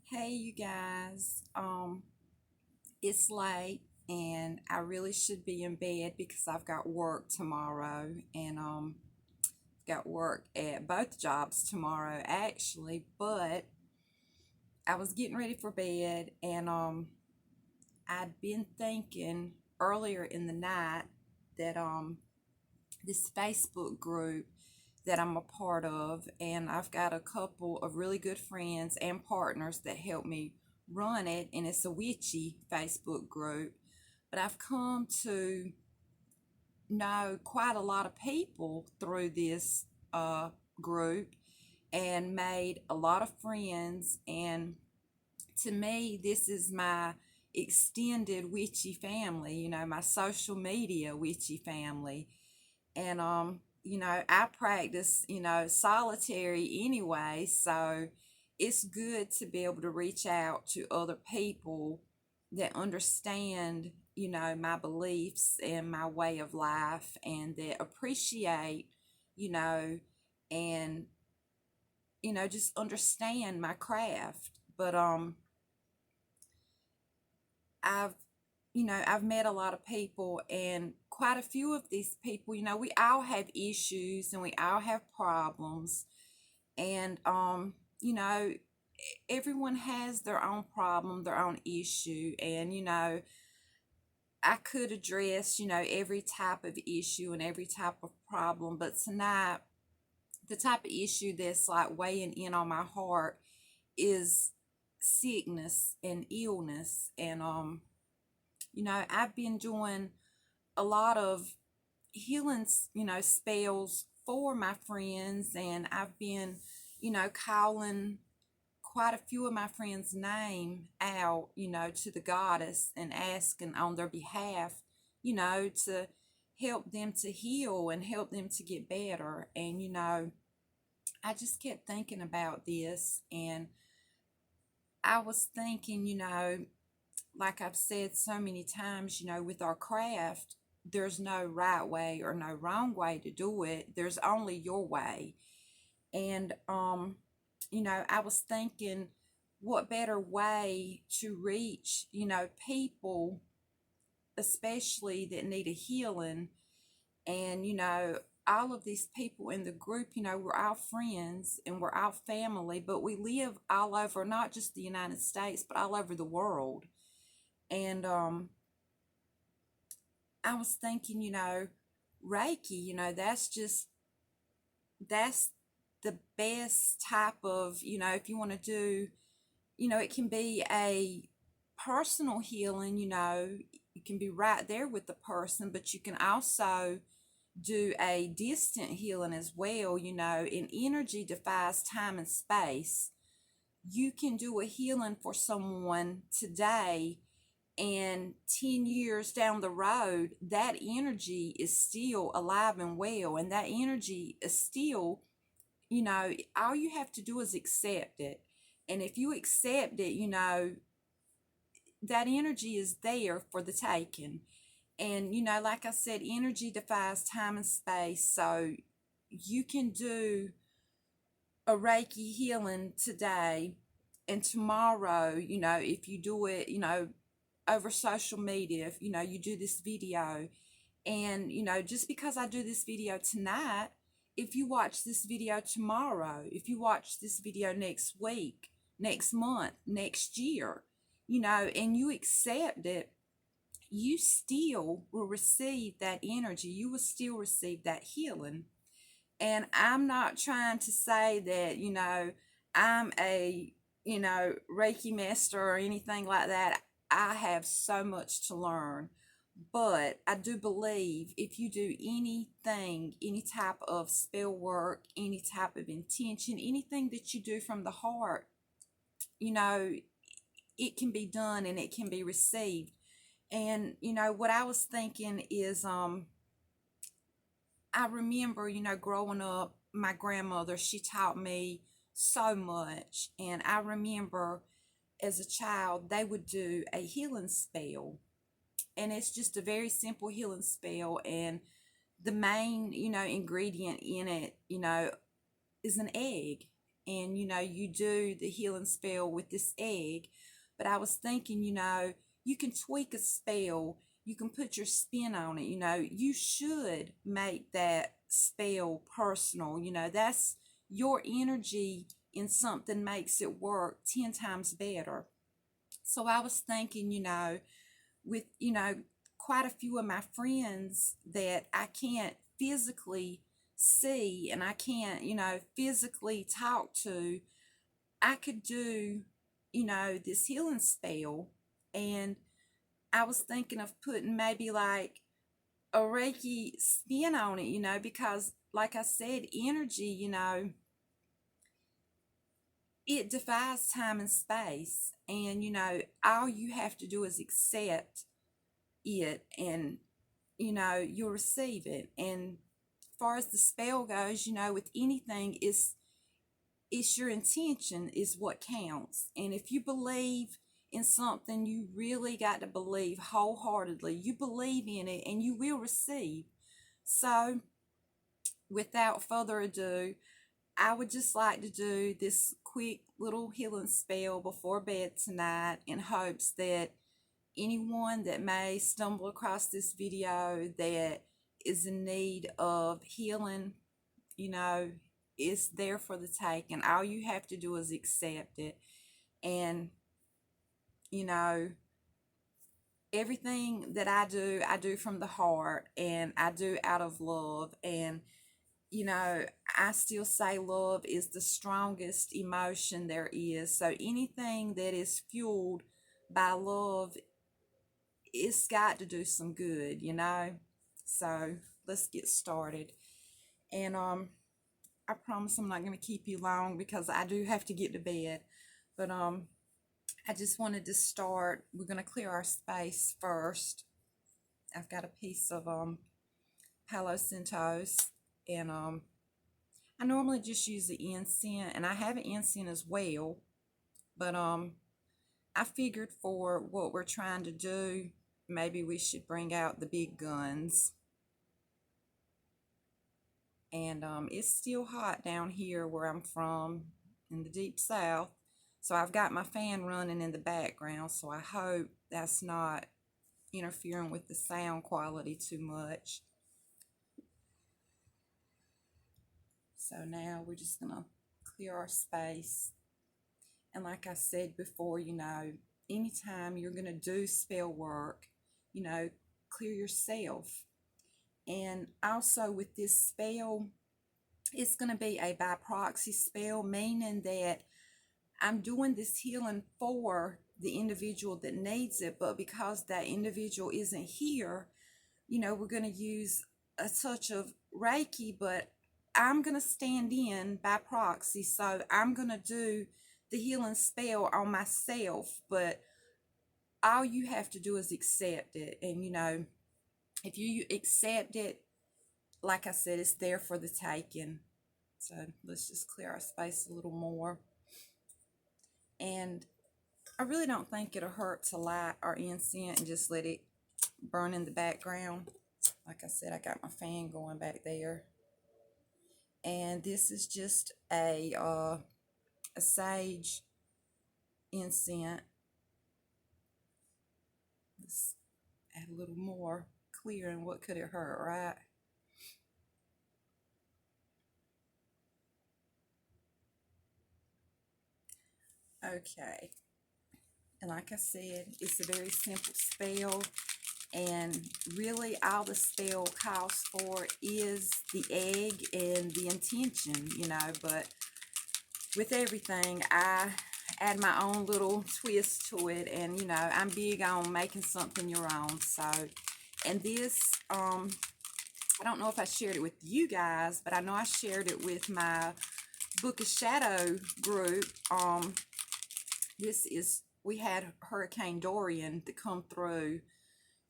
Hey, you guys. It's late and I really should be in bed because I've got work tomorrow and got work at both jobs tomorrow actually, but I was getting ready for bed and I'd been thinking earlier in the night that this Facebook group that I'm a part of, and I've got a couple of really good friends and partners that help me run it, and it's a witchy Facebook group. But I've come to know quite a lot of people through this group and made a lot of friends. And to me, this is my extended witchy family, my social media witchy family. And I practice, solitary anyway, so it's good to be able to reach out to other people that understand, my beliefs and my way of life and that appreciate, you know and just understand my craft. But I've I've met a lot of people, and quite a few of these people, we all have issues and we all have problems. And everyone has their own problem, their own issue. And I could address, every type of issue and every type of problem, but tonight the type of issue that's like weighing in on my heart is sickness and illness. And I've been doing a lot of healing, spells for my friends, and I've been, calling quite a few of my friends' name out, to the goddess and asking on their behalf, to help them to heal and help them to get better. And I just kept thinking about this, and I was thinking, like I've said so many times, with our craft, there's no right way or no wrong way to do it. There's only your way. And I was thinking, what better way to reach, people, especially that need a healing. And all of these people in the group, we're all friends and we're all family, but we live all over, not just the United States, but all over the world. And I was thinking, Reiki, that's the best type of, if you want to do, it can be a personal healing, you can be right there with the person, but you can also do a distant healing as well. And energy defies time and space. You can do a healing for someone today, and 10 years down the road, that energy is still alive and well, and that energy is still, all you have to do is accept it. And if you accept it, that energy is there for the taking. And like I said, energy defies time and space. So you can do a Reiki healing today, and tomorrow, if you do it, over social media, if you do this video, and just because I do this video tonight, if you watch this video tomorrow, if you watch this video next week, next month, next year, and you accept it, you still will receive that energy. You will still receive that healing. And I'm not trying to say that, I'm a, Reiki master or anything like that. I have so much to learn. But I do believe if you do anything, any type of spell work, any type of intention, anything that you do from the heart, you know, it can be done and it can be received. And what I was thinking is, I remember, growing up, my grandmother, she taught me so much. And I remember as a child, they would do a healing spell. And it's just a very simple healing spell. And the main, ingredient in it, is an egg. and you do the healing spell with this egg. But I was thinking, you can tweak a spell, you can put your spin on it. You should make that spell personal. That's your energy in something makes it work 10 times better. So I was thinking, with, quite a few of my friends that I can't physically see and I can't, physically talk to, I could do, this healing spell. And I was thinking of putting maybe like a Reiki spin on it, because like I said, energy, it defies time and space. And, all you have to do is accept it, and, you'll receive it. And far as the spell goes, with anything, it's your intention is what counts. And if you believe in something, you really got to believe wholeheartedly. You believe in it and you will receive. So without further ado, I would just like to do this quick little healing spell before bed tonight, in hopes that anyone that may stumble across this video that is in need of healing, you know, is there for the taking. All you have to do is accept it. And, you know, everything that I do from the heart, and I do out of love. And, I still say love is the strongest emotion there is. So anything that is fueled by love, it's got to do some good. So let's get started. And I promise I'm not going to keep you long because I do have to get to bed. But I just wanted to start. We're going to clear our space first. I've got a piece of Palo Santos, and I normally just use the incense, and I have an incense as well. But I figured for what we're trying to do, maybe we should bring out the big guns. And it's still hot down here where I'm from in the deep south. So I've got my fan running in the background, so I hope that's not interfering with the sound quality too much. So now we're just going to clear our space. And like I said before, anytime you're going to do spell work, clear yourself. And also with this spell, it's going to be a by proxy spell, meaning that I'm doing this healing for the individual that needs it, but because that individual isn't here, we're going to use a touch of Reiki, but I'm going to stand in by proxy. So I'm going to do the healing spell on myself, but all you have to do is accept it. And, if you accept it, like I said, it's there for the taking. So let's just clear our space a little more. And I really don't think it'll hurt to light our incense and just let it burn in the background. Like I said, I got my fan going back there. And this is just a sage incense. Let's add a little more clear, and what could it hurt, right? Okay. And like I said, it's a very simple spell. And really all the spell calls for is the egg and the intention, but with everything, I add my own little twist to it. And, I'm big on making something your own. So, and this, I don't know if I shared it with you guys, but I know I shared it with my Book of Shadow group. We had Hurricane Dorian to come through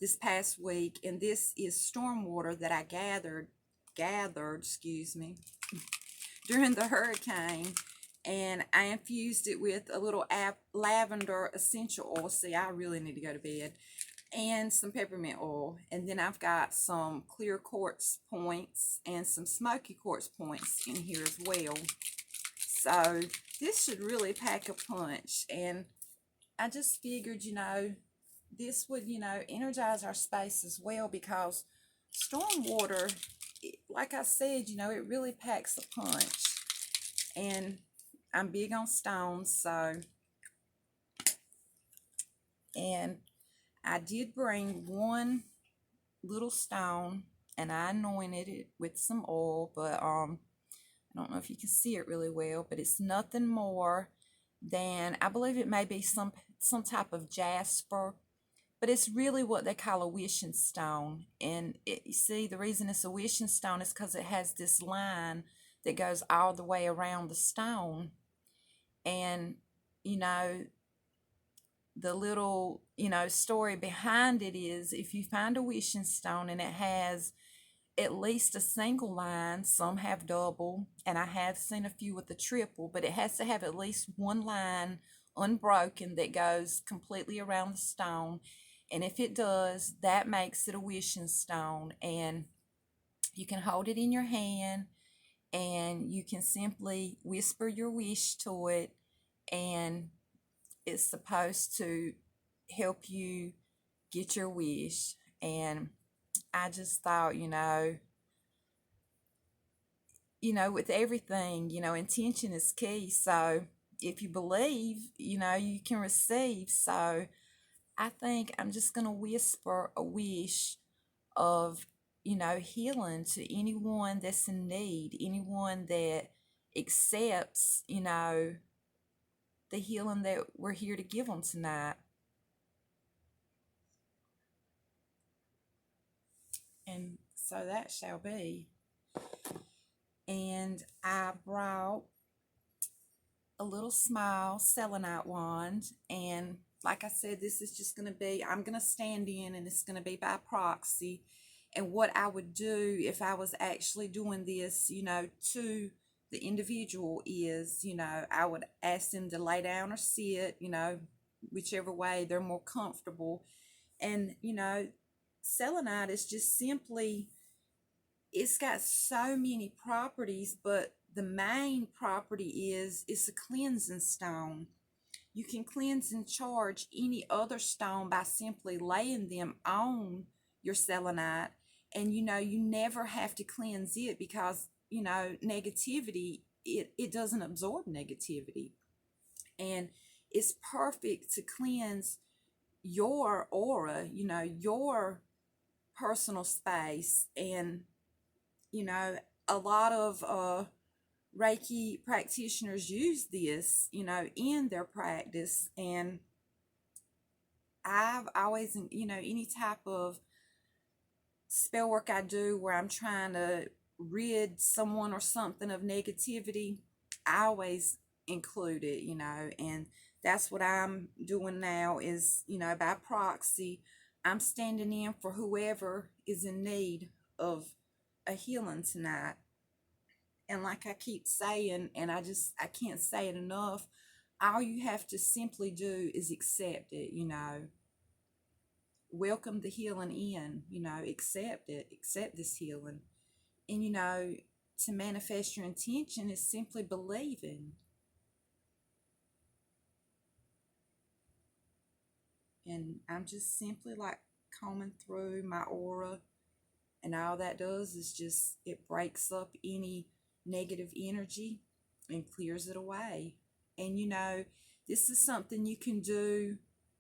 this past week, and this is storm water that I gathered, during the hurricane, and I infused it with a little lavender essential oil. See, I really need to go to bed. And some peppermint oil. And then I've got some clear quartz points and some smoky quartz points in here as well. So this should really pack a punch. And I just figured, this would, energize our space as well, because stormwater, like I said, it really packs a punch. And I'm big on stones, so, and I did bring one little stone and I anointed it with some oil, but I don't know if you can see it really well, but it's nothing more than, I believe it may be some type of jasper, but it's really what they call a wishing stone. And you see, the reason it's a wishing stone is because it has this line that goes all the way around the stone. And, you know, the little, story behind it is, if you find a wishing stone and it has at least a single line, some have double, and I have seen a few with a triple, but it has to have at least one line unbroken that goes completely around the stone. And if it does, that makes it a wishing stone. And you can hold it in your hand and you can simply whisper your wish to it, and it's supposed to help you get your wish. And I just thought, with everything, intention is key. So if you believe, you can receive. So I think I'm just going to whisper a wish of, healing to anyone that's in need, anyone that accepts, the healing that we're here to give them tonight. And so that shall be. And I brought a little small selenite wand, and like I said, this is just going to be, I'm going to stand in and it's going to be by proxy. And what I would do if I was actually doing this, to the individual is, I would ask them to lay down or sit, whichever way they're more comfortable. And, selenite is just simply, it's got so many properties, but the main property is it's a cleansing stone. You can cleanse and charge any other stone by simply laying them on your selenite. And you never have to cleanse it, because negativity, it doesn't absorb negativity. And it's perfect to cleanse your aura, your personal space. And a lot of Reiki practitioners use this, in their practice. And I've always, any type of spell work I do where I'm trying to rid someone or something of negativity, I always include it, and that's what I'm doing now is, by proxy, I'm standing in for whoever is in need of a healing tonight. And like I keep saying, and I can't say it enough, all you have to simply do is accept it, welcome the healing in, accept it, accept this healing. And, to manifest your intention is simply believing. And I'm just simply like combing through my aura, and all that does is just, it breaks up any negative energy and clears it away. And this is something you can do,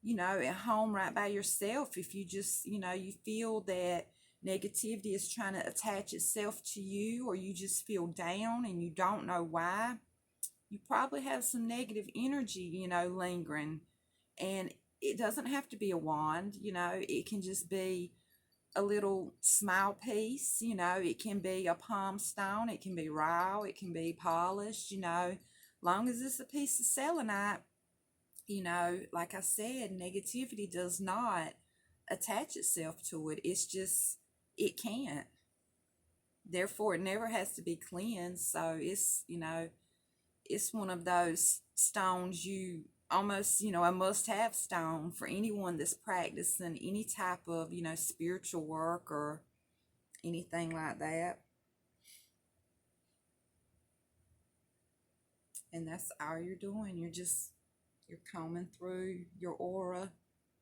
at home right by yourself. If you just, you feel that negativity is trying to attach itself to you, or you just feel down and you don't know why, you probably have some negative energy, lingering. And it doesn't have to be a wand, it can just be a little smile piece, it can be a palm stone, it can be raw, it can be polished, long as it's a piece of selenite, like I said, negativity does not attach itself to it. It's just, it can't. Therefore, it never has to be cleansed. So it's, it's one of those stones you almost, a must have stone for anyone that's practicing any type of, spiritual work or anything like that. And that's all you're doing. You're combing through your aura,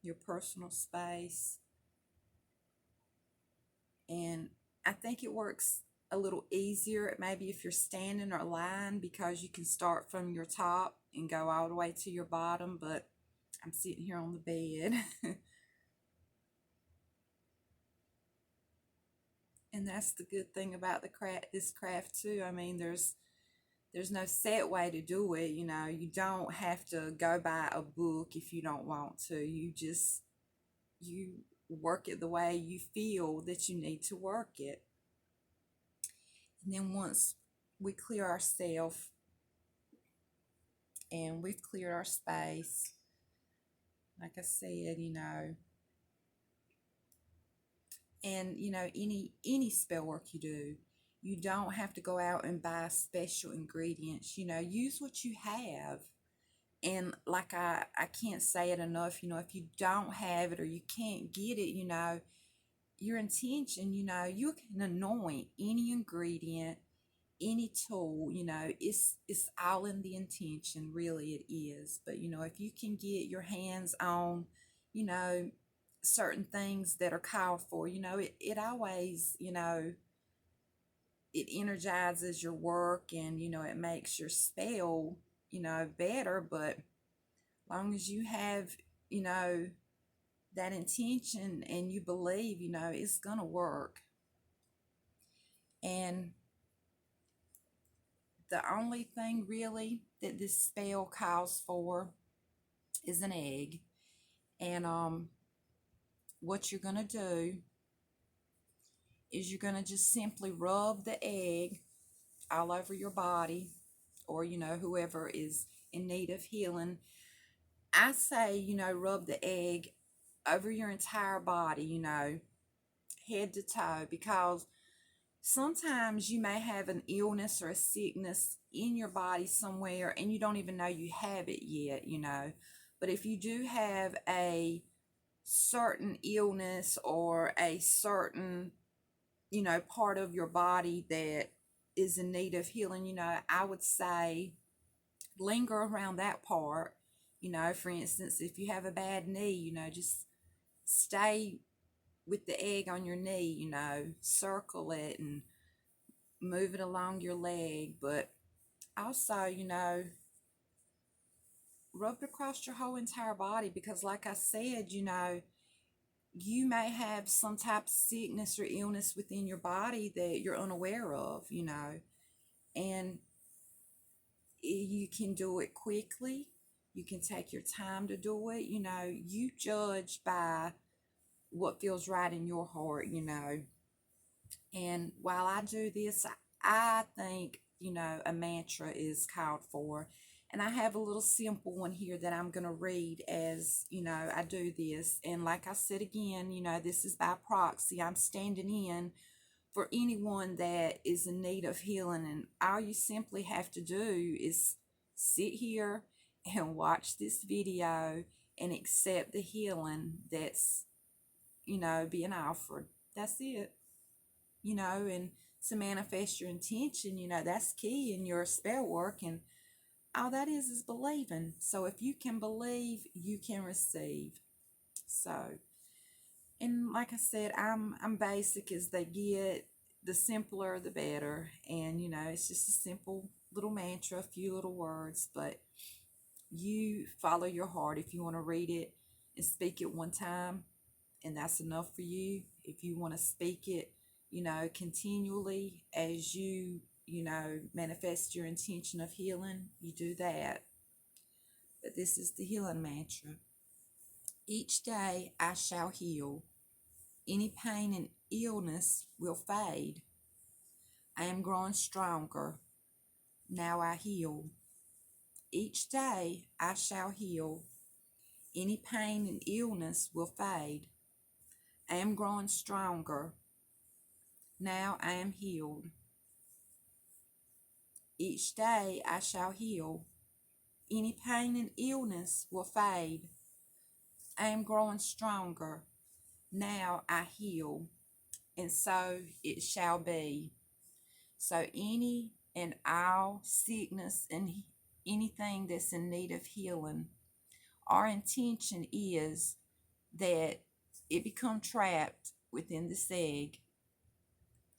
your personal space. And I think it works a little easier maybe if you're standing or lying, because you can start from your top and go all the way to your bottom. But I'm sitting here on the bed. And that's the good thing about this craft too. I mean, there's no set way to do it. You don't have to go by a book if you don't want to. You work it the way you feel that you need to work it. And then once we clear ourselves and we've cleared our space, like I said, and any spell work you do, you don't have to go out and buy special ingredients. Use what you have. And like I can't say it enough, if you don't have it or you can't get it, your intention, you can anoint any ingredient, any tool. It's all in the intention, really it is. But if you can get your hands on, you know, certain things that are called for, it always, it energizes your work, and it makes your spell, better. But long as you have, you know, that intention and you believe, it's gonna work. And the only thing really that this spell calls for is an egg. And what you're gonna do is you're gonna just simply rub the egg all over your body, or whoever is in need of healing. I say, rub the egg over your entire body, head to toe, because sometimes you may have an illness or a sickness in your body somewhere and you don't even know you have it yet. But if you do have a certain illness or a certain, part of your body that is in need of healing, I would say linger around that part. For instance, if you have a bad knee, just stay with the egg on your knee, circle it and move it along your leg. But also, rub it across your whole entire body, because like I said, you may have some type of sickness or illness within your body that you're unaware of, and you can do it quickly. You can take your time to do it. You judge by what feels right in your heart. And while I do this, I think, a mantra is called for. And I have a little simple one here that I'm going to read as, I do this. And like I said again, this is by proxy. I'm standing in for anyone that is in need of healing. And all you simply have to do is sit here and watch this video and accept the healing that's, being offered. That's it. And to manifest your intention, that's key in your spell work. And all that is believing. So if you can believe, you can receive. So, and like I said, I'm basic as they get. The simpler the better. And it's just a simple little mantra, a few little words, but you follow your heart. If you want to read it and speak it one time, and that's enough for you. If you want to speak it, continually as you manifest your intention of healing, you do that. But this is the healing mantra. Each day I shall heal. Any pain and illness will fade. I am growing stronger. Now I heal. Each day I shall heal. Any pain and illness will fade. I am growing stronger. Now I am healed. Each day I shall heal. Any pain and illness will fade. I am growing stronger. Now I heal. And so it shall be. So any and all sickness and anything that's in need of healing. Our intention is that it become trapped within this egg.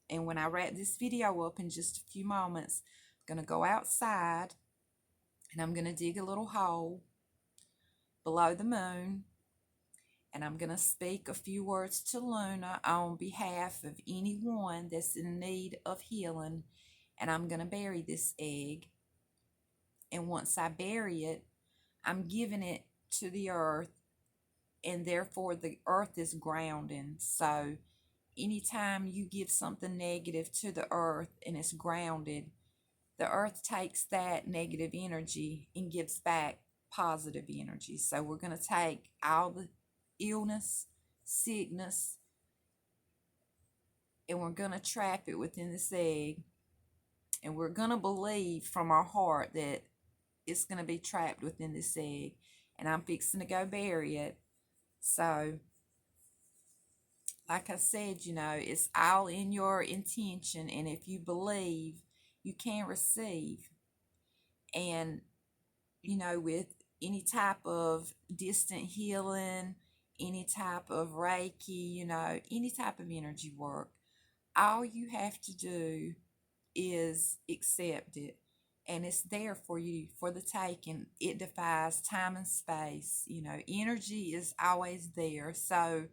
And when I wrap this video up in just a few moments, I'm going to go outside and I'm going to dig a little hole below the moon, and I'm going to speak a few words to Luna on behalf of anyone that's in need of healing, and I'm going to bury this egg. And once I bury it, I'm giving it to the earth, and therefore the earth is grounding. So anytime you give something negative to the earth and it's grounded, the earth takes that negative energy and gives back positive energy. So we're going to take all the illness, sickness, and we're going to trap it within this egg. And we're going to believe from our heart that it's going to be trapped within this egg. And I'm fixing to go bury it. So, like I said, it's all in your intention. And if you believe, you can receive. And, with any type of distant healing, any type of Reiki, any type of energy work, all you have to do is accept it. And it's there for you for the taking. It defies time and space. Energy is always there. So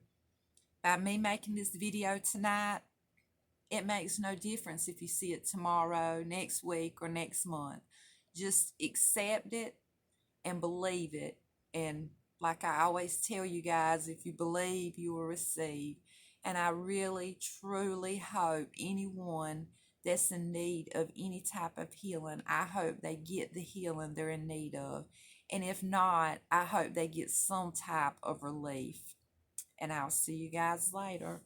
by me making this video tonight, it makes no difference if you see it tomorrow, next week, or next month. Just accept it and believe it. And like I always tell you guys, if you believe, you will receive. And I really, truly hope anyone that's in need of any type of healing, I hope they get the healing they're in need of. And if not, I hope they get some type of relief. And I'll see you guys later.